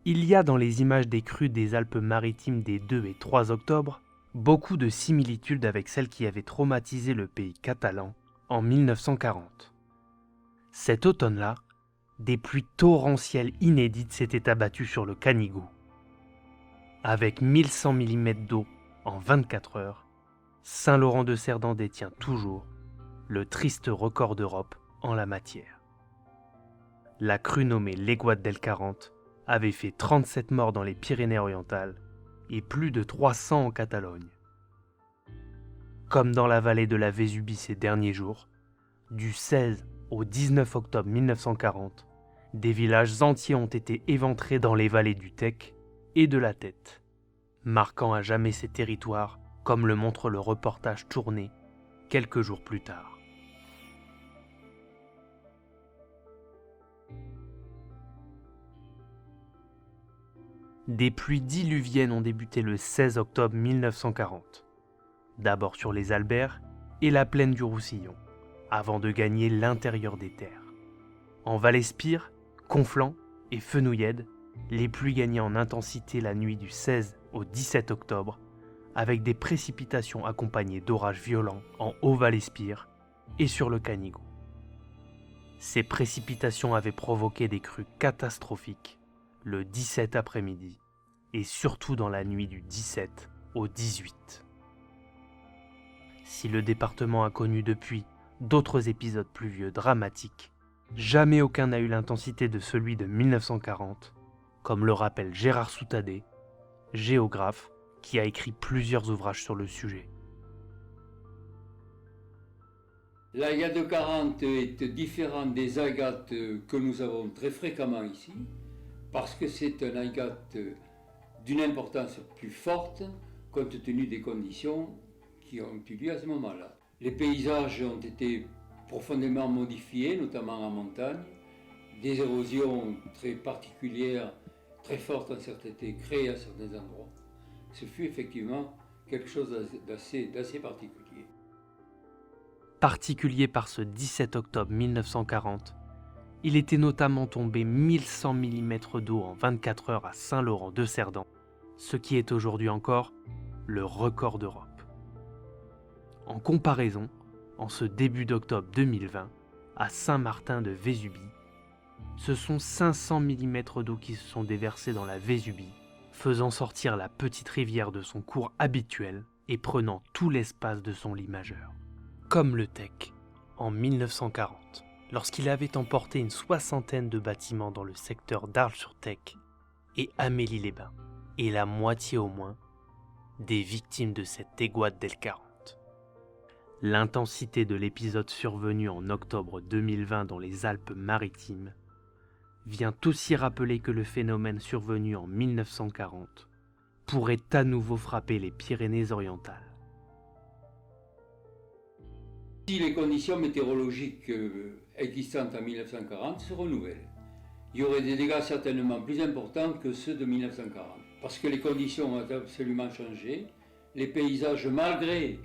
Il y a dans les images des crues des Alpes-Maritimes des 2 et 3 octobre beaucoup de similitudes avec celles qui avaient traumatisé le pays catalan en 1940. Cet automne-là, des pluies torrentielles inédites s'étaient abattues sur le Canigou. Avec 1100 mm d'eau en 24 heures, Saint-Laurent-de-Cerdan détient toujours le triste record d'Europe en la matière. La crue nommée l'Aiguat del 40 avait fait 37 morts dans les Pyrénées-Orientales et plus de 300 en Catalogne. Comme dans la vallée de la Vésubie ces derniers jours, du 16 au 19 octobre 1940, des villages entiers ont été éventrés dans les vallées du Tech et de la Tête, marquant à jamais ces territoires comme le montre le reportage tourné quelques jours plus tard. Des pluies diluviennes ont débuté le 16 octobre 1940, d'abord sur les Albères et la plaine du Roussillon, avant de gagner l'intérieur des terres. En Val-Espire, Conflans et Fenouillède, les pluies gagnaient en intensité la nuit du 16 au 17 octobre, avec des précipitations accompagnées d'orages violents en Haut-Val-Espire et sur le Canigou. Ces précipitations avaient provoqué des crues catastrophiques le 17 après-midi et surtout dans la nuit du 17 au 18. Si le département a connu depuis d'autres épisodes pluvieux dramatiques, jamais aucun n'a eu l'intensité de celui de 1940, comme le rappelle Gérard Soutadé, géographe qui a écrit plusieurs ouvrages sur le sujet. L'Aïgat de 40 est différent des Aïgats que nous avons très fréquemment ici, parce que c'est un Aïgat d'une importance plus forte, compte tenu des conditions qui ont eu lieu à ce moment-là. Les paysages ont été profondément modifiés, notamment en montagne. Des érosions très particulières, très fortes, ont été créées à certains endroits. Ce fut effectivement quelque chose d'assez particulier. Particulier par ce 17 octobre 1940, il était notamment tombé 1100 mm d'eau en 24 heures à Saint-Laurent-de-Cerdan, ce qui est aujourd'hui encore le record d'Europe. En comparaison, en ce début d'octobre 2020, à Saint-Martin-de-Vésubie, ce sont 500 mm d'eau qui se sont déversés dans la Vésubie, faisant sortir la petite rivière de son cours habituel et prenant tout l'espace de son lit majeur. Comme le Tech, en 1940, lorsqu'il avait emporté une soixantaine de bâtiments dans le secteur d'Arles-sur-Tech et Amélie-les-Bains, et la moitié au moins des victimes de cette Aiguat del 40. L'intensité de l'épisode survenu en octobre 2020 dans les Alpes-Maritimes vient aussi rappeler que le phénomène survenu en 1940 pourrait à nouveau frapper les Pyrénées-Orientales. Si les conditions météorologiques existantes en 1940 se renouvellent, il y aurait des dégâts certainement plus importants que ceux de 1940. Parce que les conditions ont absolument changé. Les paysages, malgré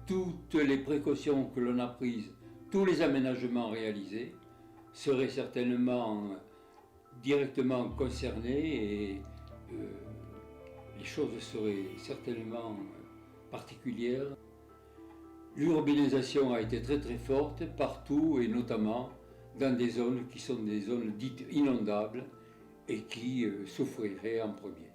toutes les précautions que l'on a prises, tous les aménagements réalisés, seraient certainement directement concernés et les choses seraient certainement particulières. L'urbanisation a été très très forte partout et notamment dans des zones qui sont des zones dites inondables et qui souffriraient en premier.